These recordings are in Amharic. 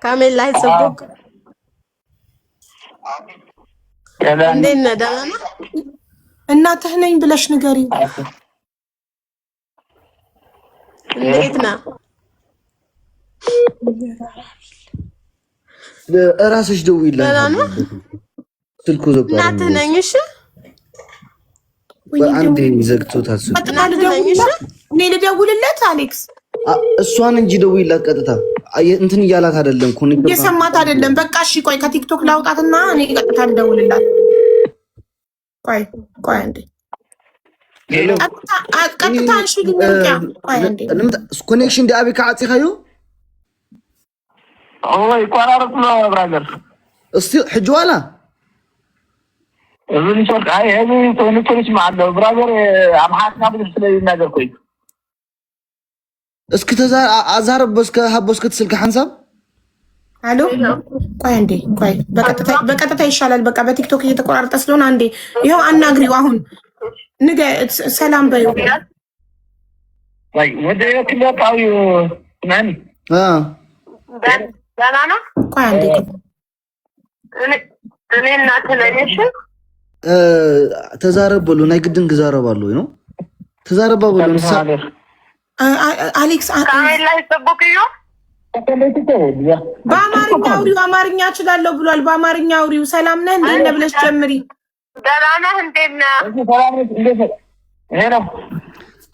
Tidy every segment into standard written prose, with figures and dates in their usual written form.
ካሜል ላይ ጽቡቅ እንዴት ነህ? ደህና ነህ? እናትህ ነኝ ብለሽ ንገሪው። እንዴት ነህ? እራስሽ ደውይላት። ደህና ነህ? ስልኩ ዘግቷል። እናትህ ነኝ። እሺ አንዴ ዘግቶታል። እኔ ልደውልለት አሌክስ? እሷን እንጂ ደውይላት ቀጥታ። እንትን እያላት አይደለም፣ እየሰማት አይደለም። በቃ እሺ ቆይ ከቲክቶክ ላውጣትና እኔ ቀጥታ ልደውልላት። ቆይ አንዴ ቀጥታ እሺ ልንቀያ። ቆይ አንዴ ኮኔክሽን ዲ አቢካ አጽኻዩ ወይ ቆራረጥ ነው ብራዘር። እስቲ ሕጂ ዋላ እዚህ ሾክ አይ እዚህ ተንኩልሽ ማለው ብራዘር አምሃትና ብለሽ ነገር ቆይ እስኪ አዛር በስከ ሀቦስከ ትስልከ ሐንሳብ አሎ ቆይ አንዴ ቆይ በቀጥታ ይሻላል። በቃ በቲክቶክ እየተቆራረጠ ስለሆነ አንዴ ይኸው አናግሪው። አሁን ንገ ሰላም በይው። ወይ ወደ ክለጣው ማን ደህና ነው? ቆይ አንዴ እኔ እናትህ ነኝ። ተዛረበሉ ናይ ግድን ግዛረባሉ ነው ተዛረባሉ አሌክስ ካሜል ላይ ጽቡቅ እዩ። በአማርኛ አውሪው። አማርኛ እችላለሁ ብሏል። በአማርኛ አውሪው። ሰላም ነህ? እንዴት ነህ ብለሽ ጀምሪ። ደህና ነህ? እንዴት ነህ?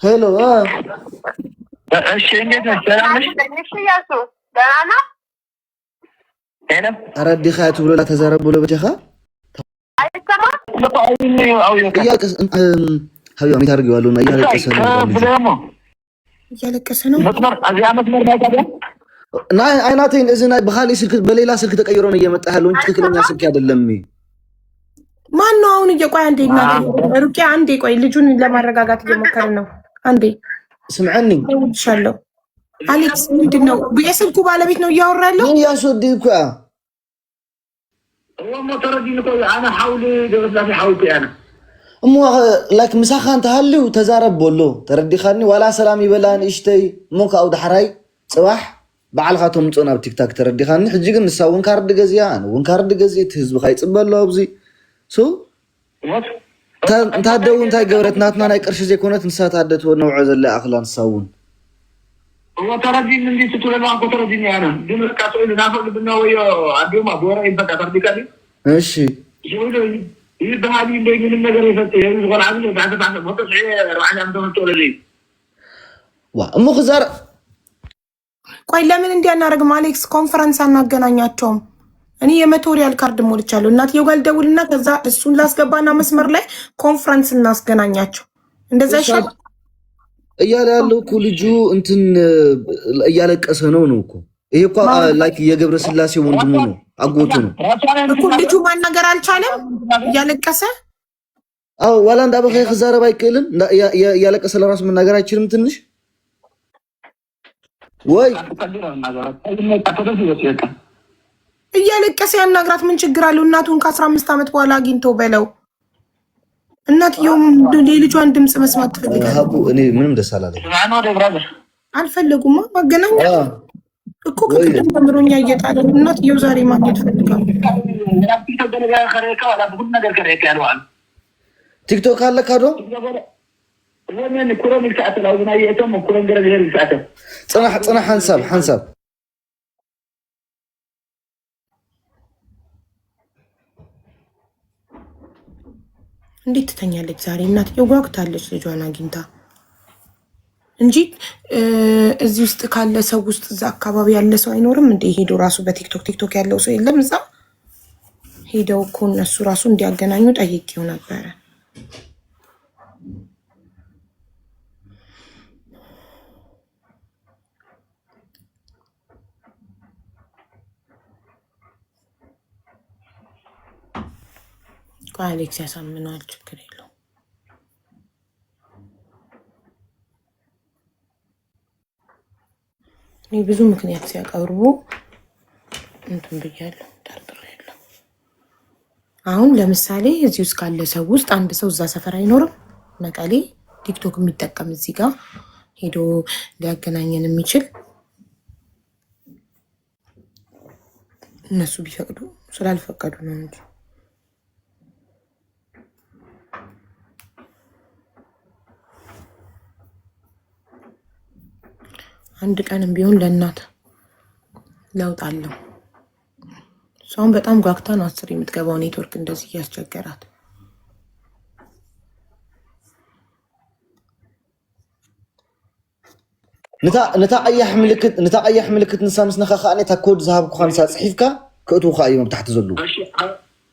ሄሎ እሺ፣ እንዴት ነህ? ሰላም ነሽ? እሺ ያሱ ደህና ነህ? አረዲ ኻያቱ ብሎ ተዛረበሉ በጀኻ አይሰማም? ሀቢባ ምን ታርጊዋለሁ? እና እያለቀሰ ነው። አይናቴን እዚህ ናይ በኻሊ ስልክ በሌላ ስልክ ተቀይሮ ነው እየመጣ ያለው እንጂ ትክክለኛ ስልክ አይደለም። ማን ነው አሁን? እየቆይ አንዴ እናቴ ሩቂያ አንዴ ቆይ፣ ልጁን ለማረጋጋት እየሞከረ ነው። አንዴ ስምዐኒ ሻለው አሌክስ ምንድን ነው? የስልኩ ባለቤት ነው እያወራ ያለው። ምን ያስወድኩ انا حاول جبت حاولت انا እሞ ላይክ ምሳኻ እንተሃልዩ ተዛረበሎ ተረዲኻኒ ዋላ ሰላም ይበላን እሽተይ እሞ ካብኡ ዳሕራይ ፅባሕ በዓልካ ተምፅኦ ናብ ቲክታክ ተረዲኻኒ። ሕጂ ግን ንሳ እውን ካርዲ ገዚያ ኣነ እውን ካርዲ ገዚት ህዝቢ ካይፅበሎ ኣብዚ ሶ እንታደው እንታይ ገበረት ናትና ናይ ቅርሺ ዘይኮነት ንሳ ታደት ነውዖ ዘላ ኣኽላ ንሳ እውን هو تردين من دي تقول له اكو تردين انا دون كاسو اللي نافق بدنا ويا اديما بورا يبقى ترديكالي ماشي شو يبقى هذه اللي من النجار يفتي يقول عامل بعد ما تصحي روح انا عندهم تقول لي እሞ ክዛር ቆይ ለምን እንዲያናረግም አሌክስ ኮንፈረንስ አናገናኛቸውም? እኔ የመቶሪያል ካርድ ሞልቻለሁ። እናትየው ጋር ልደውልና ከዛ እሱን ላስገባና መስመር ላይ ኮንፈረንስ እናስገናኛቸው። እንደዛ ይሻል እያለ ያለው እኮ ልጁ እንትን እያለቀሰ ነው እኮ። ይሄ እኮ ላይክ የገብረ ስላሴ ወንድሙ ነው፣ አጎቱ ነው እኮ። ልጁ ማናገር አልቻለም እያለቀሰ። አዎ ዋላ እንዳበኸ ክዛረብ አይከልም። እያለቀሰ ለራሱ መናገር አይችልም። ትንሽ ወይ እያለቀሰ ያናግራት። ምን ችግር አለው? እናቱን ከ15 ዓመት በኋላ አግኝቶ በለው። እናትየውም የልጇን ድምፅ መስማት ትፈልጋለች። እኔ ምንም ደስ አላለኝ። አልፈለጉማ ማገናኛ እኮ ከቅድም ጀምሮኛ እየጣለ እናትየው ዛሬ ማግኘት ፈልጋለሁ። ቲክቶክ አለ ካዶ ፅናሕ ሓንሳብ እንዴት ትተኛለች ዛሬ? እናትየው ጓጉታለች ልጇን አግኝታ እንጂ እዚህ ውስጥ ካለ ሰው ውስጥ እዛ አካባቢ ያለ ሰው አይኖርም እንዴ? ሄዶ ራሱ በቲክቶክ ያለው ሰው የለም እዛ? ሄደው እኮ እነሱ ራሱ እንዲያገናኙ ጠይቄው ነበረ። አሌክስ ያሳምነዋል፣ ችግር የለው። እኔ ብዙ ምክንያት ሲያቀርቡ እንትን ብያለሁ፣ ጠርጥሬያለሁ። አሁን ለምሳሌ እዚህ ውስጥ ካለ ሰው ውስጥ አንድ ሰው እዛ ሰፈር አይኖርም፣ መቀሌ ቲክቶክ የሚጠቀም እዚህ ጋር ሄዶ ሊያገናኘን የሚችል እነሱ ቢፈቅዱ ስላልፈቀዱ ነው እንጂ አንድ ቀንም ቢሆን ለእናት ለውጥ አለው። እሷም በጣም ጓግታ ነው 10 የምትገባው ኔትወርክ እንደዚህ እያስቸገራት። نتا قيح ملكت نسامس نخا تا كود ذهب كون صحيفك كتو خايم تحت زلو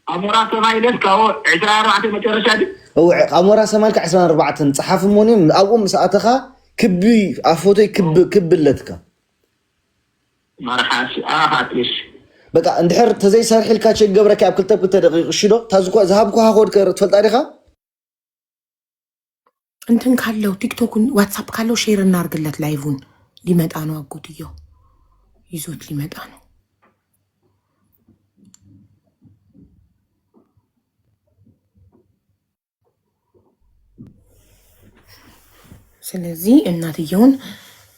امورا سمايلس كاو 24 مترشا دي هو امورا سمالك 24 صحاف موني اقوم ساعتها كبي افوتي كبلتك مرحاش هاتليش بقى اندحر تزي سرح لك شي قبرك اب كلتب كنت دقيق شدو تازكو ذهبكو هاخد تفلط عليها እንትን ካለው ቲክቶክን ዋትስአፕ ካለው ሼር እናርግለት። ላይቭን ሊመጣ ነው፣ አጎትየው ይዞት ሊመጣ ነው። ስለዚህ እናትየውን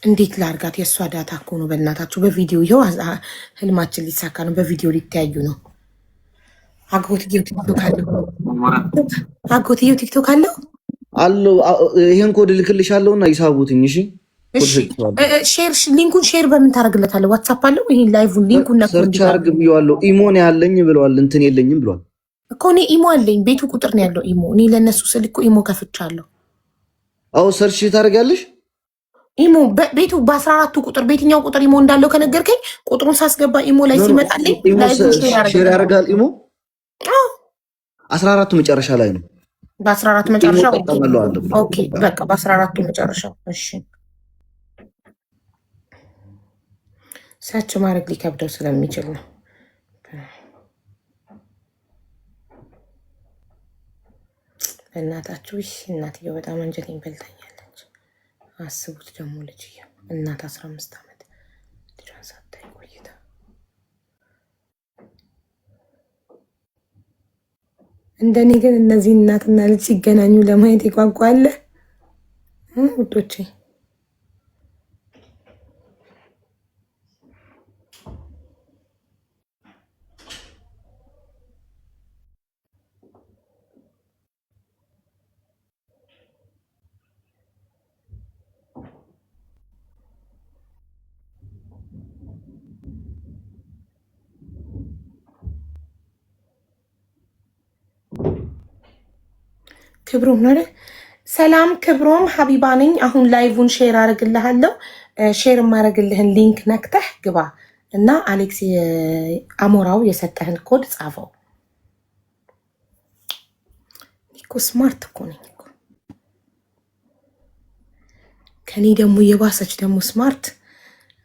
እንዴት ላርጋት? የእሷ ዳታ እኮ ነው። በእናታችሁ በቪዲዮ ይኸው ህልማችን ሊሳካ ነው። በቪዲዮ ሊተያዩ ነው። አጎትየው ቲክቶክ አለው። አጎትየው ቲክቶክ አለው አለው። ይሄን ኮድ ልክልሻለሁና ይሳቡትኝ። እሺ ሼር ሊንኩን ሼር በምን ታደርግለታለህ? ዋትስአፕ አለው። ይሄን ላይቭን ሊንኩን ነበር ሰርች አርግ ብየዋለሁ። ኢሞ ነው ያለኝ ብለዋል። እንትን የለኝም ብለዋል እኮ። እኔ ኢሞ አለኝ፣ ቤቱ ቁጥር ነው ያለው ኢሞ። እኔ ለነሱ ስል እኮ ኢሞ ከፍቻለሁ። አው ሰርች ታደርጋለሽ። ኢሞ ቤቱ በ14ቱ ቁጥር በየትኛው ቁጥር ኢሞ እንዳለው ከነገርከኝ ቁጥሩን ሳስገባ ኢሞ ላይ ሲመጣልኝ ላይቭን ሼር ያደርጋል ኢሞ። 14ቱ መጨረሻ ላይ ነው። በ14 መጨረሻ ኦኬ፣ በቃ በ14ቱ መጨረሻ። እሺ ሰርች ማድረግ ሊከብደው ስለሚችል ነው። በእናታችሁ እሺ። እናትየው በጣም አንጀቴን በልታኛለች። አስቡት ደግሞ ልጅየው እናት 15 ዓመት ልጇን ሳታይ ቆይታ። እንደኔ ግን እነዚህ እናትና ልጅ ሲገናኙ ለማየት ይጓጓል ውዶቼ። ክብሮም ነው። ሰላም ክብሮም ሀቢባ ነኝ። አሁን ላይቭን ሼር አረግልሃለሁ። ሼር ማረግልህን ሊንክ ነክተህ ግባ እና አሌክስ አሞራው የሰጠህን ኮድ ጻፈው። እኮ ስማርት እኮ ነኝ እኮ። ከኔ ደግሞ የባሰች ደግሞ ስማርት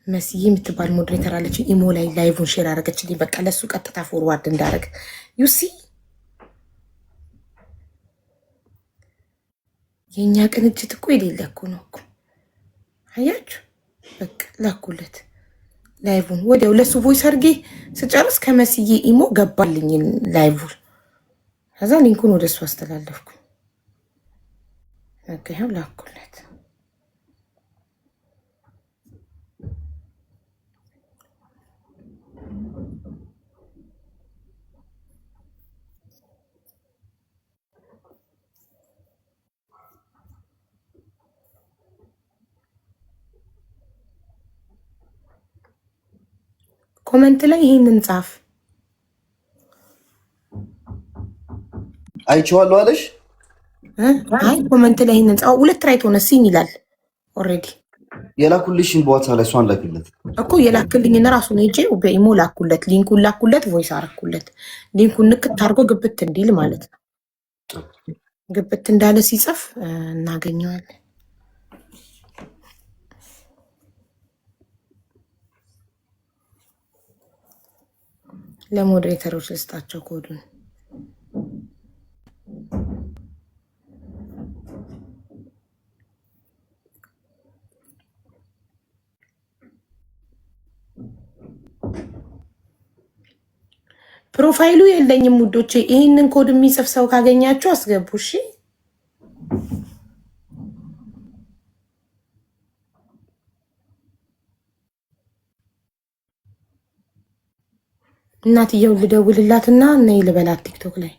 መስዬ የምትባል ሞዴሬተር አለች። ኢሞ ላይ ላይቭን ሼር አረገችልኝ። በቃ ለሱ ቀጥታ ፎርዋርድ እንዳረግ ዩሲ የኛ ቅንጅት እኮ የሌለ እኮ ነው እኮ። አያችሁ በቃ ላኩለት ላይቭን። ወዲያው ለሱ ቮይስ አድርጌ ስጨርስ ከመስዬ ኢሞ ገባልኝ ላይቭን። ከዛ ሊንኩን ወደሱ አስተላለፍኩ። በቃ ይኸው ላኩለት። ኮመንት ላይ ይሄንን ጻፍ። አይቼዋለሁ አለሽ? አይ ኮመንት ላይ ይሄንን ጻፍ። ሁለት ራይት ሆነ ሲን ይላል ኦሬዲ። የላኩልሽን ቦታ ላይ እሷን ላኪለት እኮ የላክልኝና ራሱ ነው እንጂ በኢሞ ላኩለት፣ ሊንኩን ላኩለት፣ ቮይስ አረኩለት። ሊንኩን ንክት አድርጎ ግብት እንዲል ማለት ነው። ግብት እንዳለ ሲጽፍ እናገኘዋለን። ለሞዴሬተሮች ልስጣቸው ኮዱን። ፕሮፋይሉ የለኝም ውዶቼ። ይህንን ኮድ የሚጽፍ ሰው ካገኛችሁ አስገቡ እሺ። እናትየው ልደውልላትና ነይ ልበላት ቲክቶክ ላይ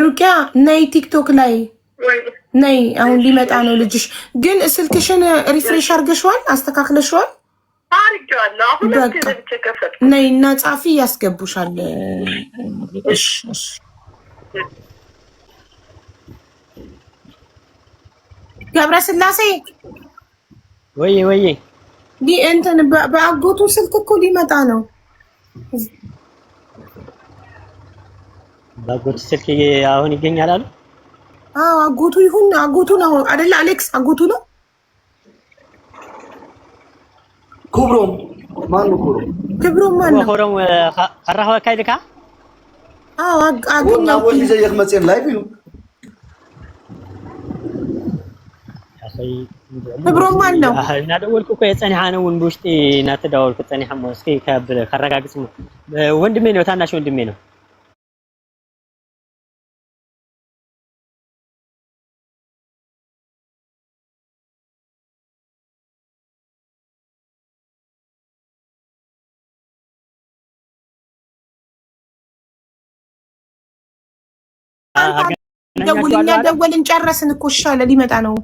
ሩቂያ ነይ ቲክቶክ ላይ ነይ። አሁን ሊመጣ ነው ልጅሽ። ግን ስልክሽን ሪፍሬሽ አድርገሽዋል? አስተካክለሽዋል? ነይ እና ጻፊ ያስገቡሻል። ገብረስላሴ ወይ እንትን በአጎቱ ስልክ እኮ ሊመጣ ነው። በአጎቱ ስልክ አሁን ይገኛል አሉ። አዎ አጎቱ ይሁን አጎቱ ነው አይደል? አሌክስ አጎቱ ነው። ክብሮም ማን ነው? ክብሮም ማን ነው? ክብሮም ቀራሁ ካይልካ አዎ አገኘው ወልይ ዘይክ መጽን ላይ ቢሉ ክብሮም ማን ነው? እና ደወልኩ እኮ የጸኒሓ ነው ውሽጢ እናተዳወልኩ ጸኒሓ እስኪ ከረጋግጽ ወንድሜ ነው፣ ታናሽ ወንድሜ ነው። ደውልን ጨረስን እኮ ይሻለ ሊመጣ ነው።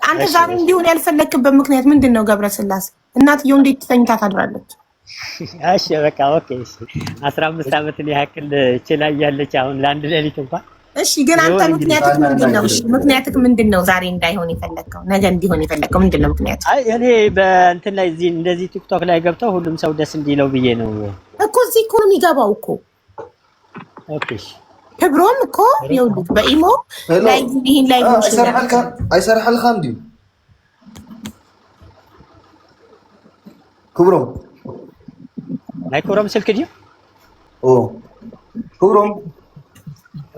አንተ ዛሬ እንዲሆን ያልፈለክበት ምክንያት ምንድን ነው? ገብረስላሴ እናትየው እንዴት ተኝታ ታድራለች? እሺ በቃ ኦኬ። እሺ 15 ዓመት ያክል ይችላል ያለች አሁን ለአንድ ሌሊት እንኳን። እሺ ግን አንተ ምክንያትህ ምንድን ነው? እሺ ምክንያትህ ምንድን ነው? ዛሬ እንዳይሆን የፈለከው ነገ እንዲሆን የፈለከው ምንድን ነው ምክንያት? አይ እኔ በእንትን ላይ እንደዚህ ቲክቶክ ላይ ገብተው ሁሉም ሰው ደስ እንዲለው ብዬ ነው እኮ። እዚህ እኮ ነው የሚገባው እኮ። ኦኬ ክብሮም እኮ ይኸውልህ በኢሞ ላይ ይሄን ላይ ነው አይሰርሐልካ እንዴ? ክብሮም ናይ ክብሮም ስልክ ድዩ? ክብሮም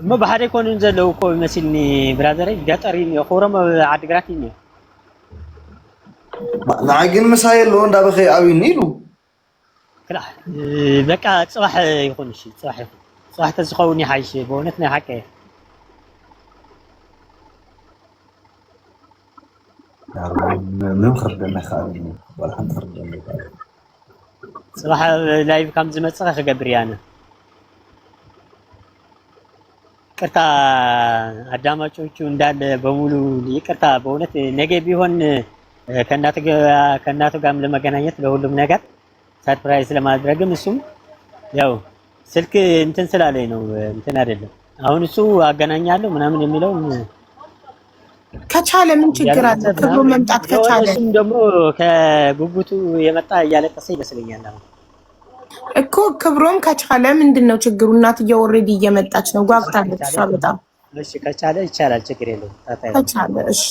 እሞ ብሓደ ኮኑን ዘለው እኮ ይመስልኒ ብራዘረይ ገጠር እዩ ክብሮም ዓዲግራት እዩ ንዓይ ግን ምሳይ ኣለዎ እንዳበኸይ ኣብኒ ኢሉ በቃ ፅባሕ ይኹን። እሺ ፅባሕ ይኹን። صح تزخوني حاجة بونتنا حكي من خردنا خالي ولا حد خردنا صراحة لايف كم زمان صراحة قبري أنا كرتا أداماتشو ندال بمولو لي كرتا بونت نجي بيهون كناتو قام لما جنايت بقولهم نجات سربرايز لما أدرجم السوم ياو ስልክ እንትን ስላለኝ ነው እንትን አይደለም። አሁን እሱ አገናኛለሁ ምናምን የሚለው ከቻለ ምን ችግር አለ? ክብሮም መምጣት ከቻለ እሱም ደግሞ ከጉጉቱ የመጣ እያለቀሰ ይመስለኛል። አሁን እኮ ክብሮም ከቻለ ምንድነው ችግሩ? እናትየው ኦልሬዲ እየመጣች ነው፣ ጓጉታለች እሷ በጣም። እሺ ከቻለ ይቻላል፣ ችግር የለውም። ከቻለ እሺ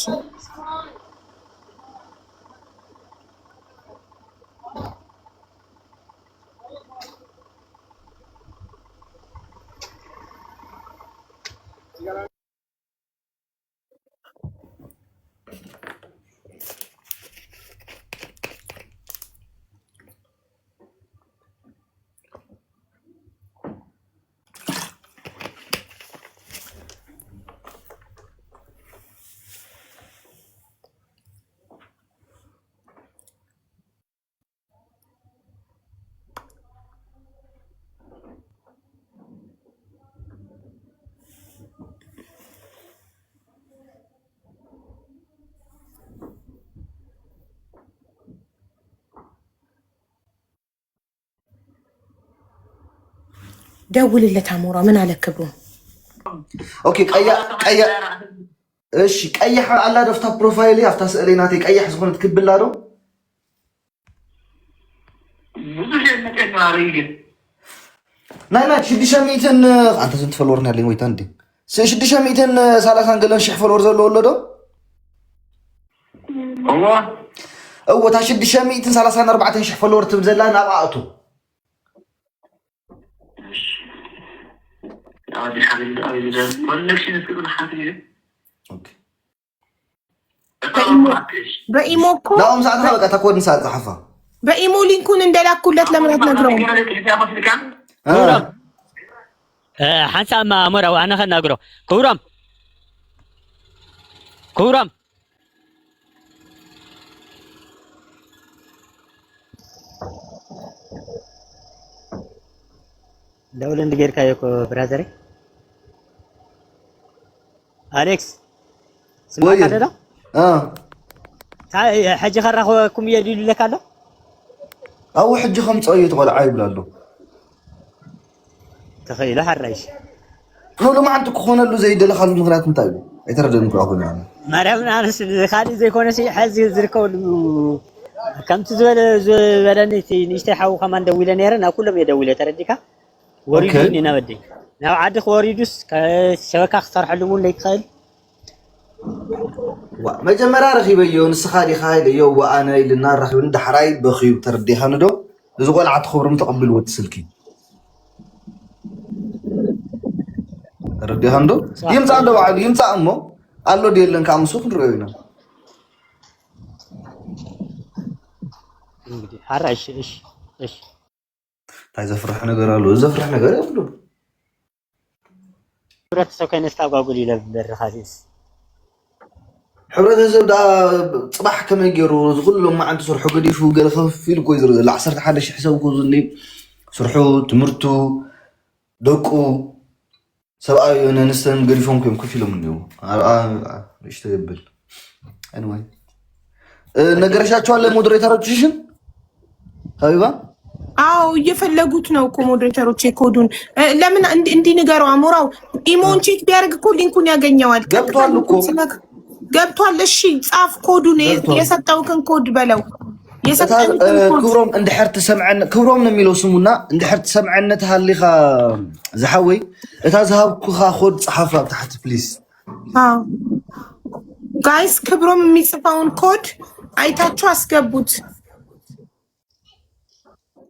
ደውልለት አሞራ ምን አለ ክብሮም? ኦኬ ቀያ እሺ ቀያሕ አላ ደፍታ ፕሮፋይል አፍታ ስእለይ ናተይ ቀያሕ ዝኾነት ክብል አዶ ናይ 600 አንተ ስንት ፎሎወር ነው ያለኝ? ወይታ እንዴ 630 ገለን ሺህ ፎሎወር ዘሎ ወለዶ እወታ 634 ሺህ ፎሎወር ትብ ዘላ ናባኣቱ دي حبيبي قوي ده ولا شيء نسيبه لحد اوكي بإيمو እኮ لا مساعدها بقى تكون مساعد صحفة በኢሞ ሊንኩን እንደላኩለት ለምን አትነግረውም? حنسا ما مرة وأنا خلنا نقرأ كورم دولة ندير كايوكو برازري أليكس سمعت هذا؟ حاجة خرّاكم يدير لك هذا؟ أو حاجة 5 أيت ولا عيب له تخيل حرّيش لو ما عندك خونه له زي دل خالد مغرات نتايب يتردد نكو اخو يعني مريم ناس خالد زي كونه شي حز يزركو كم تزولني نشتي حاو كمان دويله نيرنا كلهم يدويله ترديكا وريدني نودي ناو عاد خوريدوس كشبكه اخسر حلمون لي خال مجمرا رخيبيو نسخالي خايل يو وانا لنا رخيب ند حراي بخيب ترديها ندو زغول عاد خبرم تقبل ود سلكي ردي هندو يمصا عنده بعد يمصا امو قالو ديلن كامسو كنرينا እንግዲህ حرش ايش تاي زفرح ነገር አሉ ዘፍረህ ነገር ያብሉ ህብረተሰብ ከነስታጓጉል ይለብር ኻሲስ ሕብረተሰብ ዳ ጽባሕ ከመይ ገይሩ ዝኩሎም ማዓንቲ ሰርሑ ገዲፉ ገለ ከፊል ኮይ ዝር 11000 ሕሳብ ኮዝኒ ሰርሑ ትምርቱ ደቁ سبعة نستن قريفهم كم كفيلهم اليوم يشتغل anyway نقرشاتشو على مودريتروتشن حبيبا አዎ እየፈለጉት ነው እኮ ሞዴሬተሮች ኮዱን ለምን እንዲ ንገረው አሞራው ኢሞን ቼክ ቢያርግ እኮ ሊንኩን ያገኘዋል ገብቷል እኮ ገብቷል እሺ ጻፍ ኮዱን የሰጠውክን ኮድ በለው كبروم عند حرت سمعنا كبروم نميلو سمونا عند حرت سمعنا تهاليخا زحوي اتا زهابكو خود صحافه تحت بليز ጋይስ ክብሮም የሚጽፈውን ኮድ አይታችሁ አስገቡት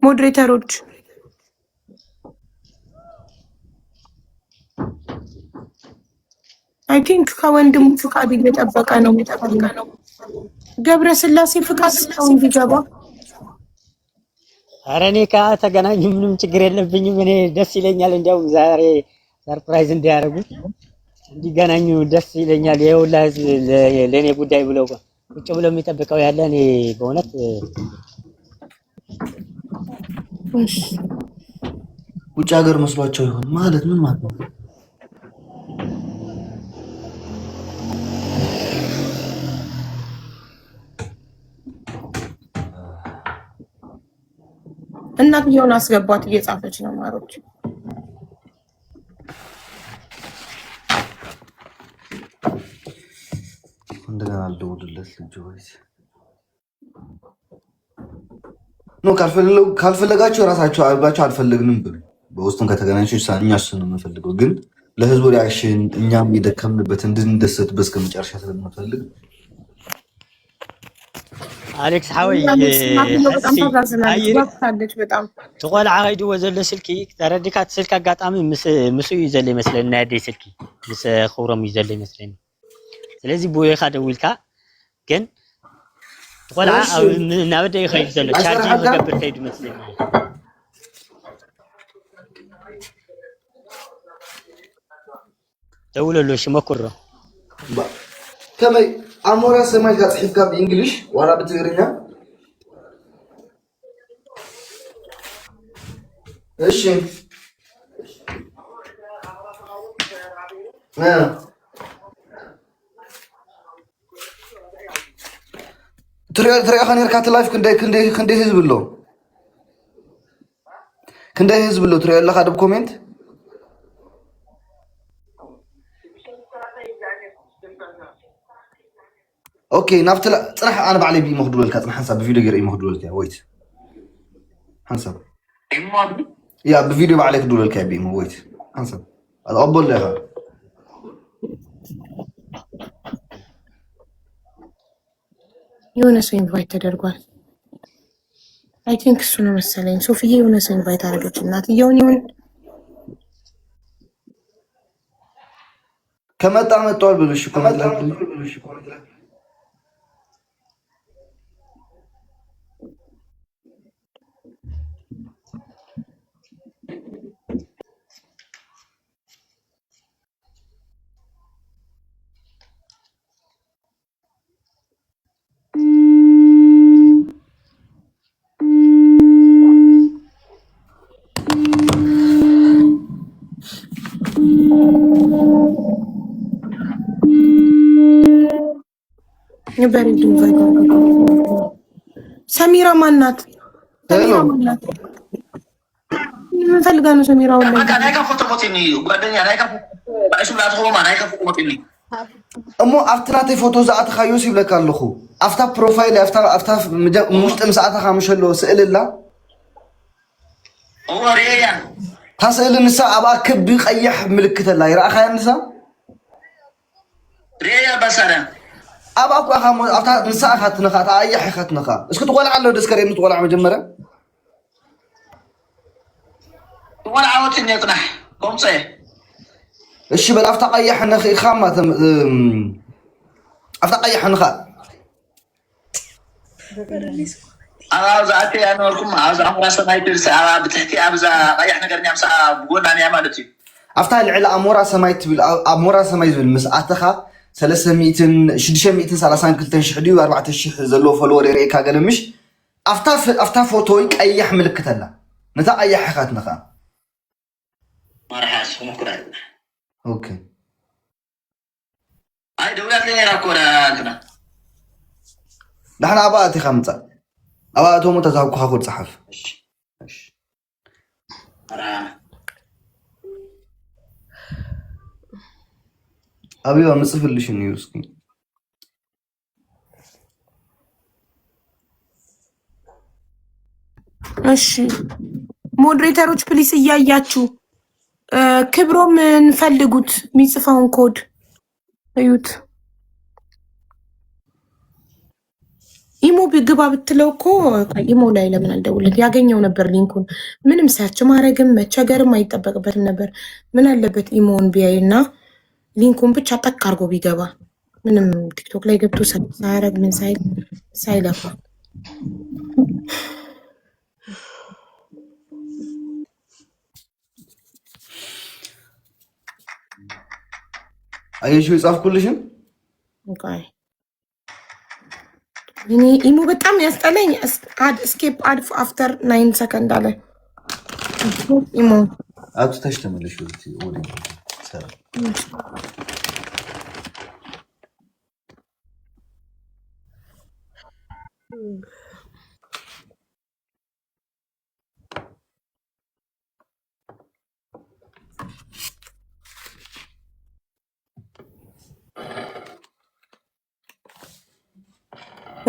ሞዴሬተሮች አይ ቲንክ ከወንድሙ ፍቃድ እየጠበቀ ነው ገብረ ስላሴ ፍቃድ ነው እንዲገባ ኧረ እኔ ከተገናኙ ምንም ችግር የለብኝም እኔ ደስ ይለኛል እንዲያውም ዛሬ ሰርፕራይዝ እንዲያደርጉ እንዲገናኙ ደስ ይለኛል የሁላ ህዝብ ለኔ ጉዳይ ብለው ቁጭ ብለው የሚጠብቀው ያለ እኔ በእውነት ውጭ ሀገር መስሏቸው ይሆን ማለት ምን ማለት ነው እናትየውን አስገቧት እየጻፈች ነው ማሮች እንደገና አልደውልለት ልጅ ወይስ ነው ካልፈለጋችሁ ራሳችሁ አልባችሁ አልፈልግንም ብሉ በውስጥም ከተገናኛችሁ እኛስ ነው የምንፈልገው ግን ለህዝቡ ሪአክሽን እኛም የደከምንበት እንድንደሰት በስከመጨረሻ ስለምንፈልግ አሌክስ حاوي በጣም ተቆልዓ ሄዱ ወዘለ ስልኪ ተረዲካት ስልክ አጋጣሚ ምስ ይዘለ ይመስለና ያደ ስልኪ ምስ ኹሮም ይዘለ ይመስለኝ ስለዚህ ቦዬ ካደውልካ ግን ተቆልዓ ናበደ ይኸይድ ዘሎ ቻርጅ ይገብር ከይድ መስለኝ ደውለሎሽ መኩሮ ከመይ አሞራ ሰማይ ጋር ጽሕፍካ በእንግሊሽ ዋላ በትግርኛ እሺ ትሪያ ኸኔርካ ተላይፍ ክንደይ ህዝብ ኣሎ ክንደይ ህዝብ ኣሎ ትሪያ ኣለካ ደብ ኮሜንት اوكي نافتلا صراحه انا بعلي بي مخدول لك صراحه حسب بفيديو غير مخدول لك ويت حسب يا بفيديو بعلي كدول لك بي ويت حسب اقبل لها يونس انفايت تدرغال اي ثينك سونو مسلين صوفيا يونس انفايت አረገች እናት ይሁን ከመጣ መጥቷል ብለሽ ኮሜንት ላይ ሰሚራ ማናት? ሰሚራ ማናት? ምን ፈልጋ ነው ሰሚራ? እሞ አፍትራቴ ፎቶ ዝኣትካዮ ሲብለካ ኣለኹ ኣፍታ ፕሮፋይል ኣፍታ ውሽጢ ምስኣተኻ ምሸሎ ስእልላ ታ ስእሊ ንሳ ኣብኣ ክቢ ቀይሕ ምልክት ኣላ ይረኣኻያ ንሳ ኣብኣ ኳኻ ኣብታ ንሳ ኢኻ ትነኻ እታ ቀያሕ ኢኻ ትነኻ እስኪ ትቆልዓ ኣሎ ደስከሬኒ ትቆልዓ መጀመርያ ትቆልዓ ወፅኒ የፅናሕ ቆምፀ እሺ በል ኣፍታ ቀያሕ ነኺኢኻ ኣፍታ ቀያሕ ንኻ ኣብዛ ኣተይ ኣነበርኩም ኣብዛ ኣሞራ ሰማይ ትብልሲ ኣብ ብትሕቲ ኣብዛ ቀያሕ ነገርኛ ምሳ ብጎናንያ ማለት እዩ ኣፍታ ልዕሊ ኣሞራ ሰማይ ትብል ኣሞራ ሰማይ ዝብል ምስኣተኻ 632,000 ድዩ 4,000 ዘለዎ ፎሎወር የርእየካ ገለምሽ ኣፍታ ፎቶይ ቀያሕ ምልክት ኣላ ነታ ቀያሕ ኢኻ ትነኻ ማርሓስ ሙኩራ ኦኬ ኣይ ደውላት ለኔራ ኮራ እንትና ንሕና ኣብኣ ኣቲኻ ምፃእ ኣብኣ እቶሞ ተዛብኩኻ ኮድ ፀሓፍ አብዮ ምጽፍልሽ ነው እስኪ እሺ ሞዴሬተሮች ፕሊስ እያያችሁ ክብሮም እንፈልጉት የሚጽፈውን ኮድ እዩት ኢሞ ቢግባ ብትለው እኮ ኢሞ ላይ ለምን አልደውለት ያገኘው ነበር ሊንኩን ምንም ሰርች ማድረግም መቸገርም አይጠበቅበትም ነበር ምን አለበት ኢሞን ቢያይና ሊንኩን ብቻ ጠቅ አድርጎ ቢገባ ምንም ቲክቶክ ላይ ገብቶ ሳያረግ ምን ሳይለፋ አየሽው የጻፍኩልሽም ኦኬ እኔ ኢሞ በጣም ያስጠላኝ አድ ስኬፕ አድ አፍተር 9 ሰከንድ አለ ኢሞ አጥተሽ ተመለሽ ወዲ ሰራ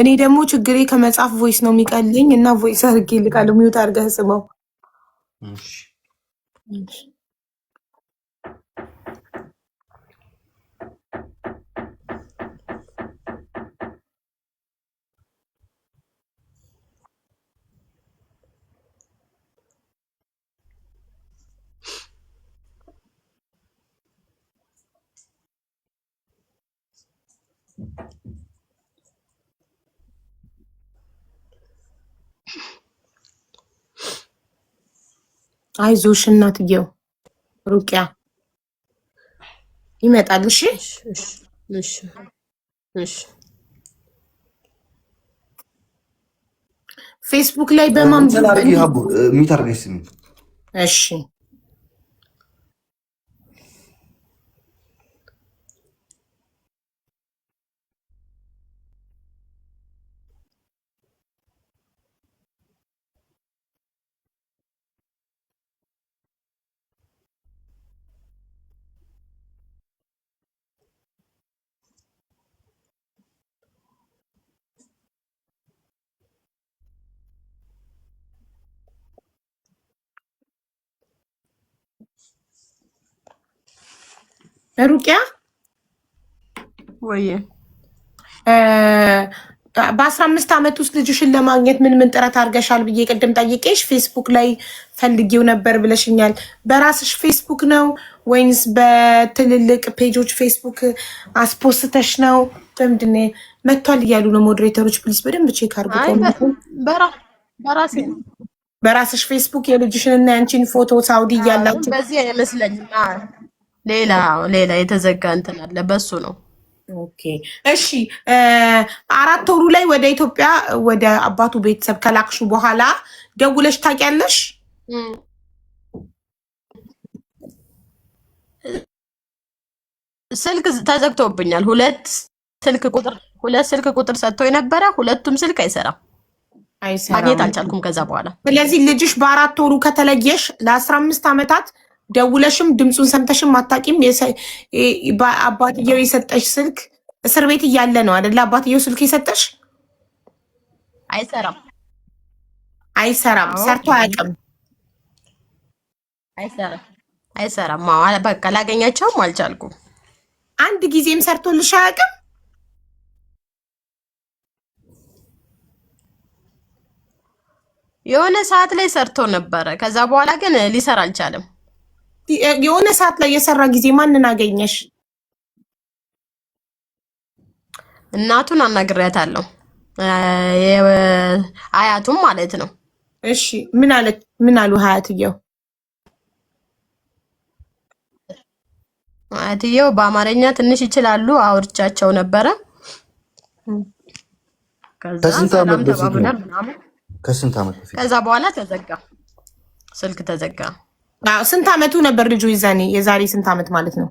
እኔ ደግሞ ችግሬ ከመጻፍ ቮይስ ነው የሚቀልኝ እና ቮይስ አድርጌ ልካለሁ ሚውት አድርገህ ስማው እሺ አይዞሽ እናትየው ሩቂያ ይመጣል እሺ ፌስቡክ ላይ በማንበብ ሚታርገሽ እሺ ሩቂያ ወይ በ15 ዓመት ውስጥ ልጅሽን ለማግኘት ምን ጥረት አድርገሻል ብዬ ቅድም ጠይቄሽ ፌስቡክ ላይ ፈልጊው ነበር ብለሽኛል። በራስሽ ፌስቡክ ነው ወይንስ በትልልቅ ፔጆች ፌስቡክ አስፖስተሽ ነው? በምንድን ነው መጥቷል እያሉ ነው ሞዴሬተሮች። ፕሊዝ በደንብ ቼክ አድርጉ። በራስሽ ፌስቡክ የልጅሽን እና ያንቺን ፎቶ ሳውዲ እያላችሁ በዚህ አይመስለኝም። ሌላ የተዘጋ እንትን አለ፣ በሱ ነው። ኦኬ እሺ። 4 ወሩ ላይ ወደ ኢትዮጵያ ወደ አባቱ ቤተሰብ ከላክሹ በኋላ ደውለሽ ታውቂያለሽ? ስልክ ተዘግቶብኛል። ሁለት ስልክ ቁጥር ሰጥቶ የነበረ ሁለቱም ስልክ አይሰራም። ማግኘት አልቻልኩም ከዛ በኋላ። ስለዚህ ልጅሽ በ4 ወሩ ከተለየሽ ለ15 ዓመታት ደውለሽም ድምፁን ሰምተሽም አታውቂም። አባትየው የሰጠሽ ስልክ እስር ቤት እያለ ነው አይደለ? አባትየው ስልክ የሰጠሽ አይሰራም። ሰርቶ አያውቅም። አይሰራም። በቃ ላገኛቸውም አልቻልኩም። አንድ ጊዜም ሰርቶልሽ አያውቅም? የሆነ ሰዓት ላይ ሰርቶ ነበረ። ከዛ በኋላ ግን ሊሰራ አልቻለም። የሆነ ሰዓት ላይ የሰራ ጊዜ ማንን አገኘሽ? እናቱን አናግሬያታለሁ። አያቱም ማለት ነው። እሺ ምን አሉ አያትየው? አያትየው በአማርኛ ትንሽ ይችላሉ። አውርቻቸው ነበረ። ከስንት ዓመት በፊት ነው? ከስንት ዓመት በፊት? ከዛ በኋላ ተዘጋ፣ ስልክ ተዘጋ። ስንት ዓመቱ ነበር ልጁ ይዛኔ? የዛሬ ስንት ዓመት ማለት ነው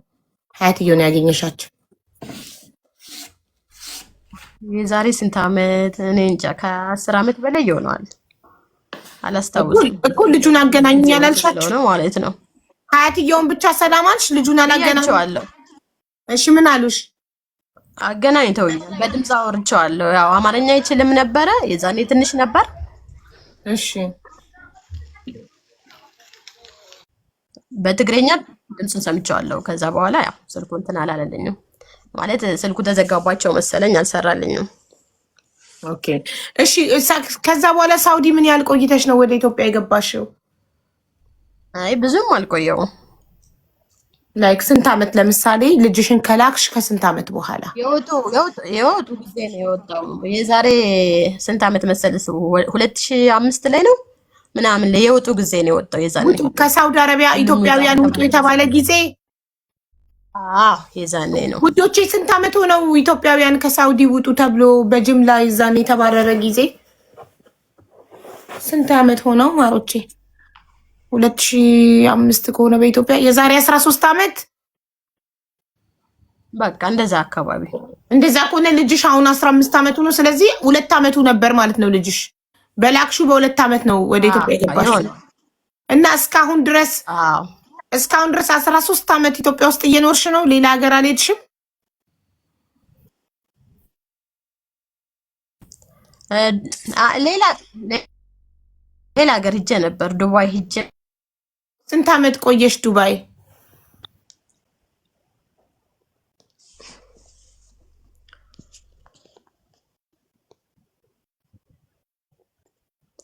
አያትየውን ያገኘሻቸው? የዛሬ ስንት ዓመት እኔ እንጃ፣ ከ10 ዓመት በላይ ይሆናል። አላስታውስም እኮ ልጁን አገናኝ ያላልሻቸው ነው ማለት ነው። አያትየውን ብቻ ሰላም አልሽ? ልጁን አላገናኝዋለሁ። እሺ ምን አሉሽ? አገናኝተውኛል። በድምፅ አወርቼዋለሁ። ያው አማርኛ አይችልም ነበረ፣ የዛኔ ትንሽ ነበር። እሺ በትግረኛ ድምፅን ሰምቼዋለሁ። ከዛ በኋላ ያው ስልኩ እንትን አላለልኝም ማለት ስልኩ ተዘጋባቸው መሰለኝ፣ አልሰራልኝም። ኦኬ እሺ። ከዛ በኋላ ሳውዲ ምን ያህል ቆይተሽ ነው ወደ ኢትዮጵያ የገባሽው? አይ ብዙም አልቆየውም። ላይክ ስንት ዓመት? ለምሳሌ ልጅሽን ከላክሽ ከስንት ዓመት በኋላ? የወጡ ጊዜ ነው የወጣው። የዛሬ ስንት ዓመት መሰለሽ? 2005 ላይ ነው ምናምን ላይ የወጡ ጊዜ ነው የወጣው። የዛኔ ከሳውዲ አረቢያ ኢትዮጵያውያን ውጡ የተባለ ጊዜ የዛኔ ነው። ውዶቼ ስንት ዓመት ሆነው ኢትዮጵያውያን ከሳውዲ ውጡ ተብሎ በጅምላ የዛኔ የተባረረ ጊዜ ስንት ዓመት ሆነው ማሮቼ? 2005 ከሆነ በኢትዮጵያ የዛሬ 13 ዓመት በቃ እንደዛ አካባቢ። እንደዛ ከሆነ ልጅሽ አሁን 15 ዓመቱ ነው። ስለዚህ 2 ዓመቱ ነበር ማለት ነው ልጅሽ። በላክሹ በ2 ዓመት ነው ወደ ኢትዮጵያ የገባሽ እና እስካሁን ድረስ 13 ዓመት ኢትዮጵያ ውስጥ እየኖርሽ ነው። ሌላ ሀገር አልሄድሽም? ሌላ ሀገር ሂጄ ነበር፣ ዱባይ ሂጄ። ስንት ዓመት ቆየሽ ዱባይ?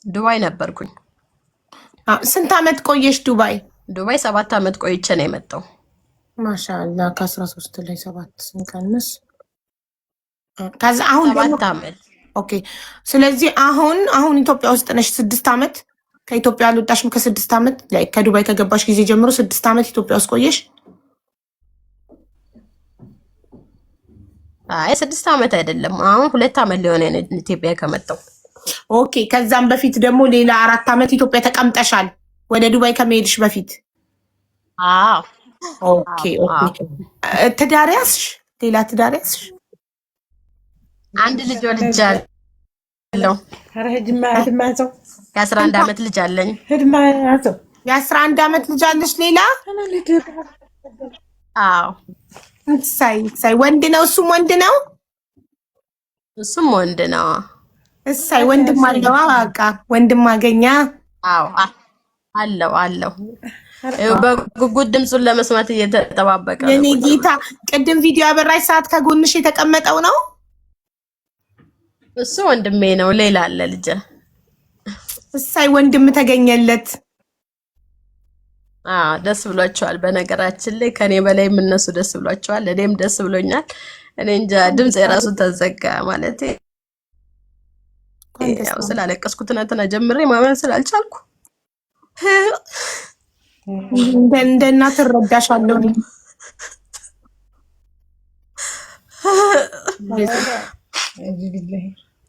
ዱባይ ነበርኩኝ። ስንት ዓመት ቆየሽ ዱባይ? ዱባይ 7 ዓመት ቆይቼ ነው የመጣው። ማሻአላ ከ13 ላይ 7 ስንቀንስ ከዛ አሁን 7 ዓመት። ኦኬ ስለዚህ አሁን ኢትዮጵያ ውስጥ ነሽ 6 ዓመት። ከኢትዮጵያ አልወጣሽም ከ6 ዓመት ላይ ከዱባይ ከገባሽ ጊዜ ጀምሮ 6 ዓመት ኢትዮጵያ ውስጥ ቆየሽ? አይ 6 ዓመት አይደለም፣ አሁን 2 ዓመት ሊሆን ነው ኢትዮጵያ ከመጣው። ኦኬ ከዛም በፊት ደግሞ ሌላ 4 ዓመት ኢትዮጵያ ተቀምጠሻል ወደ ዱባይ ከመሄድሽ በፊት? ኦኬ ትዳር ያዝሽ? ሌላ ትዳር ያዝሽ? አንድ ልጅ ወልጃለሁ። የ11 ዓመት ልጅ አለኝ። የ11 ዓመት ልጅ አለሽ? ሌላ? እሳይ ወንድ ነው? እሱም ወንድ ነው? እሱም ወንድ ነው። እሳይ ወንድም አለው? በቃ ወንድም አገኛ? አለው። በጉጉት ድምፁን ለመስማት እየተጠባበቀ ነው። የኔ ጌታ ቅድም ቪዲዮ ያበራሽ ሰዓት ከጎንሽ የተቀመጠው ነው? እሱ ወንድሜ ነው። ሌላ አለ ልጅ። እሳይ ወንድም ተገኘለት። ደስ ብሏቸዋል። በነገራችን ላይ ከኔ በላይ እነሱ ደስ ብሏቸዋል። እኔም ደስ ብሎኛል። እኔ እንጃ ድምጽ የራሱ ተዘጋ ማለት ያው ስላለቀስኩ ትናንትና ጀምሬ ማመን ስላልቻልኩ እንደ እናት እረዳሻለሁ።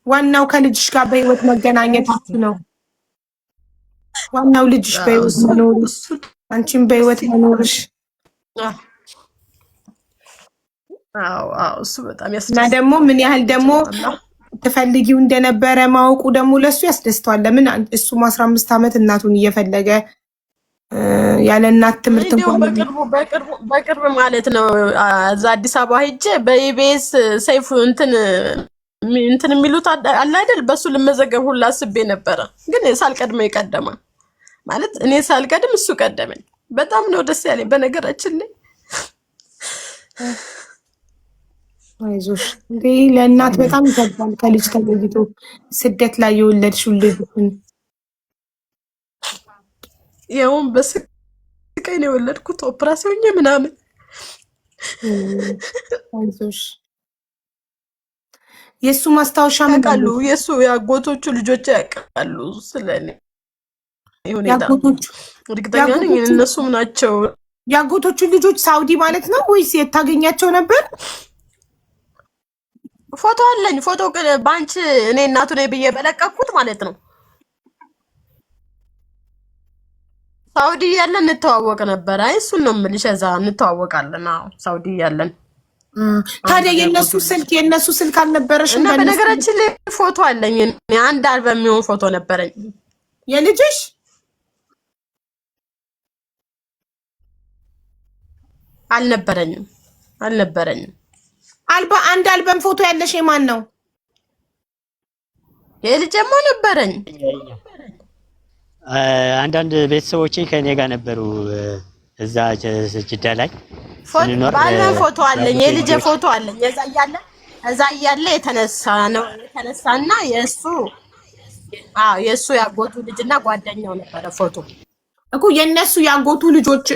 ዋናው ከልጅሽ ጋር በህይወት መገናኘታችሁ ነው። ዋናው ልጅሽ በህይወት መኖርሽ፣ አንቺም በህይወት መኖርሽ። እሱ በጣም እና ደግሞ ምን ያህል ደግሞ ትፈልጊው እንደነበረ ማወቁ ደግሞ ለሱ ያስደስተዋል። ለምን እሱም 15 ዓመት እናቱን እየፈለገ ያለ እናት ትምህርት እንኳን በቅርብ ማለት ነው እዛ አዲስ አበባ ሄጄ በኢቢኤስ ሰይፉ እንትን የሚሉት አለ አይደል? በሱ ልመዘገብ ሁላ አስቤ ነበረ፣ ግን ሳልቀድመው ይቀደማ ማለት እኔ ሳልቀድም እሱ ቀደመኝ። በጣም ነው ደስ ያለኝ በነገራችን ላይ። አይዞሽ እንዴ ለእናት በጣም ይከብዳል። ከልጅ ተለይቶ ስደት ላይ የወለድሽው ልጅ ያውም በስቃይ ነው የወለድኩት፣ ኦፕራሲዮን ምናምን። አይዞሽ የሱ ማስታወሻ ያውቃሉ፣ የሱ ያጎቶቹ ልጆች ያውቃሉ ስለኔ ሁኔታ። እርግጠኛ ነኝ እነሱም ናቸው ያጎቶቹ ልጆች። ሳውዲ ማለት ነው ወይስ የታገኛቸው ነበር? ፎቶ አለኝ። ፎቶ ባንቺ እኔ እናቱ ነኝ ብዬ በለቀኩት ማለት ነው። ሳውዲ ያለን እንተዋወቅ ነበር። አይ እሱን ነው የምልሽ፣ እዛ እንተዋወቃለን። አዎ ሳውዲ ያለን። ታዲያ የነሱ ስልክ አልነበረሽም? እና በነገራችን ላይ ፎቶ አለኝ። አንድ አልበም የሚሆን ፎቶ ነበረኝ። የልጅሽ አልነበረኝም። አንድ አልበም ፎቶ ያለሽ የማን ነው? የልጅማ ነበረኝ። አንዳንድ ቤተሰቦቼ ከኔ ጋር ነበሩ እዛ ጅዳ ላይ ስንኖር። ባልበም ፎቶ አለኝ፣ የልጅ ፎቶ አለኝ። እዛ እያለ የተነሳና የእሱ ያጎቱ ልጅና ጓደኛው ነበረ ፎቶ እኮ። የእነሱ ያጎቱ ልጆች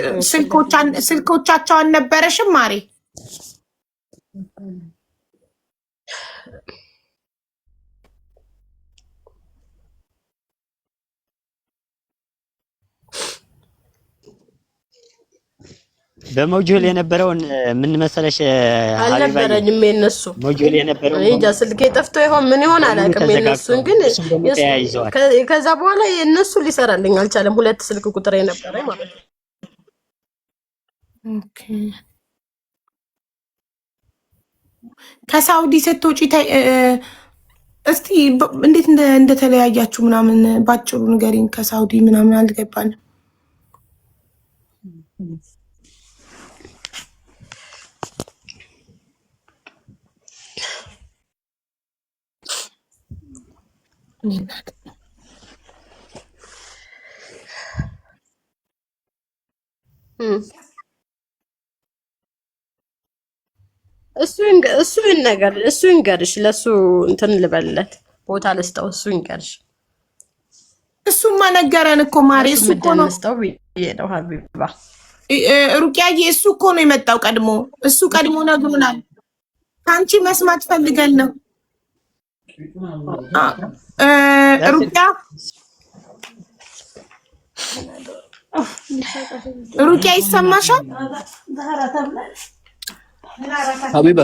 ስልኮቻቸው አልነበረሽም ማሬ? በሞጁል የነበረውን ምን መሰለሽ አልነበረኝም። የነሱ ሞጁል የነበረው እንጃ ስልኬ ጠፍቶ ይሆን ምን ይሆን አላውቅም። የነሱን ግን ከዛ በኋላ የነሱ ሊሰራልኝ አልቻለም። 2 ስልክ ቁጥር የነበረኝ ማለት ነው። ኦኬ ከሳውዲ ስትወጪ እስቲ እንዴት እንደተለያያችሁ ምናምን ባጭሩ ንገሪኝ። ከሳውዲ ምናምን አልገባንም። እሱ ይንገርሽ። ለሱ እንትን ልበልለት ቦታ ልስጠው። እሱ ይንገርሽ። እሱማ ነገረን እኮ ማሪ። እሱ እኮ ነው ልስጠው ብዬ ነው ሀቢባ። ሩቅያዬ እሱ እኮ ነው የመጣው ቀድሞ። እሱ ቀድሞ ነግሮናል። ከአንቺ መስማት ፈልገን ነው። ሩቅያ ይሰማሻል? ሀቢባ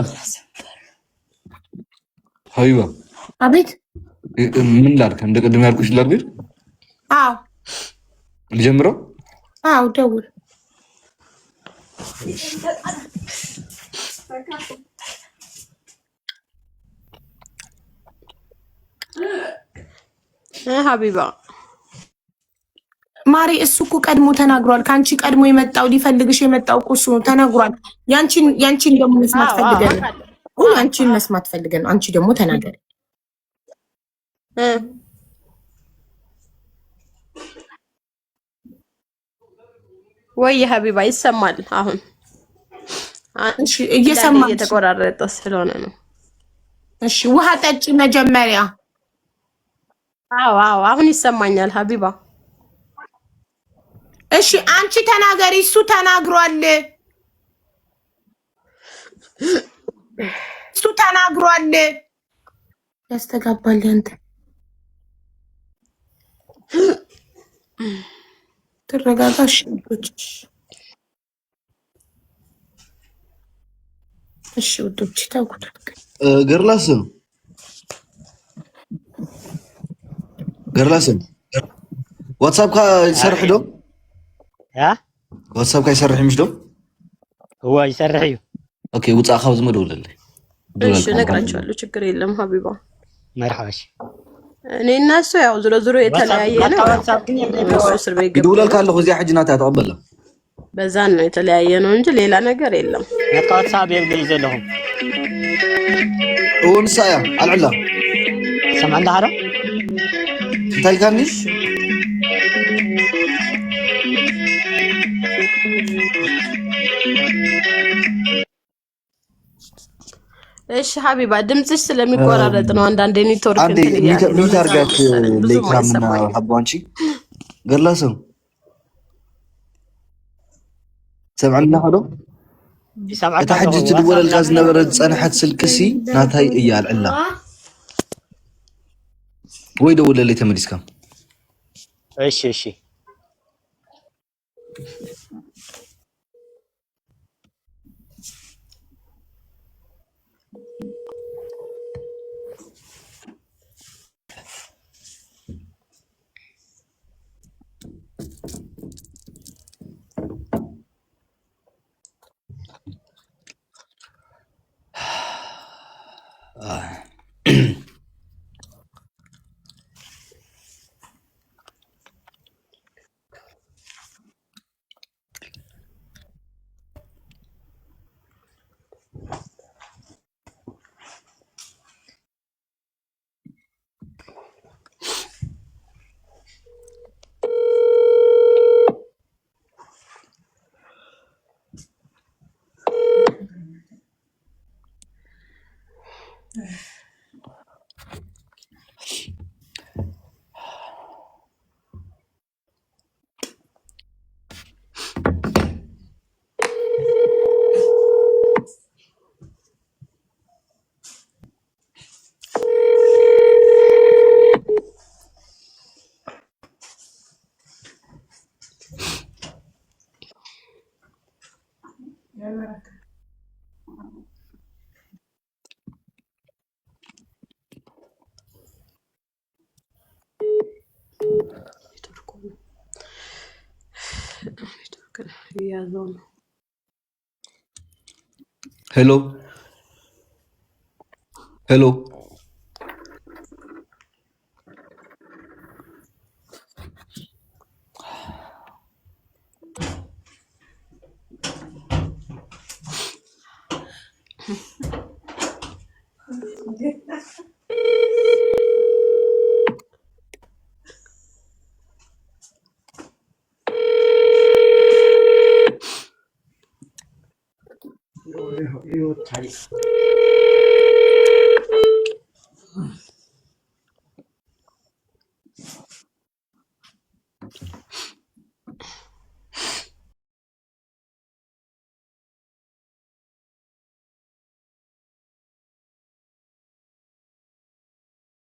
አቤት። ምን ላድርግ? እንደ ቅድም ያልኩሽ ላድርግ? አዎ ልጀምረው? አዎ ደውል። ሀቢባ ማሪ እሱ እኮ ቀድሞ ተናግሯል። ከአንቺ ቀድሞ የመጣው ሊፈልግሽ የመጣው እኮ እሱ ተናግሯል። ያንቺን ደግሞ መስማት ፈልገን ነው። ያንቺን መስማት ፈልገን ነው። አንቺ ደግሞ ተናገሪ። ወይ ሀቢባ ይሰማል? አሁን እሺ እየሰማ እየተቆራረጠ ስለሆነ ነው። እሺ ውሃ ጠጪ መጀመሪያ። አዎ አዎ፣ አሁን ይሰማኛል ሀቢባ። እሺ አንቺ ተናገሪ። እሱ ተናግሯል። እሱ ተናግሯል። ያስተጋባል። አንተ ተረጋጋሽ። እሺ ውዶች ታውቁት ገርላስም ዋትሳፕ ይሰርሕ ዶ? ዋትሳፕ ይሰርሕ ምሽ ዶ? هو يسرح እዩ። ኦኬ ውፃእ ካብ ዝመደውለለይ እሺ እነግራቸዋለሁ። ችግር የለም ሀቢባ። መርሐባሽ እኔ እና እሱ ያው ዞሮ ዞሮ የተለያየ ነው። እሱ እስር ቤት ገብቶ ይደውለልካ ኣለኹ እዚኣ ሕጂ ናታ ተቐበላ በዛን ነው የተለያየ ነው እንጂ ሌላ ነገር የለም። ነካዋትሳብ የብለይ ዘለኹም እውንሳ እያ አልዕላ ሰምዐ እንዳሃዶ እንታይ ኢልካኒ? እሺ ሀቢባ ድምፅሽ ስለሚቆራረጥ ነው አንዳንዴ ኔትወርክ አንዴ ሚት አርጋት ለኢክራምና ሀቡ አንቺ ገርላሰው ሰምዐና ኸዶ እታ ሕጂ ትድወለልካ ዝነበረት ፀንሐት ስልክሲ ናታይ እያ አልዕላ ወይ ደውለለይ ተመሊስካ። እሺ እሺ ሄሎ ሄሎ ታሪክ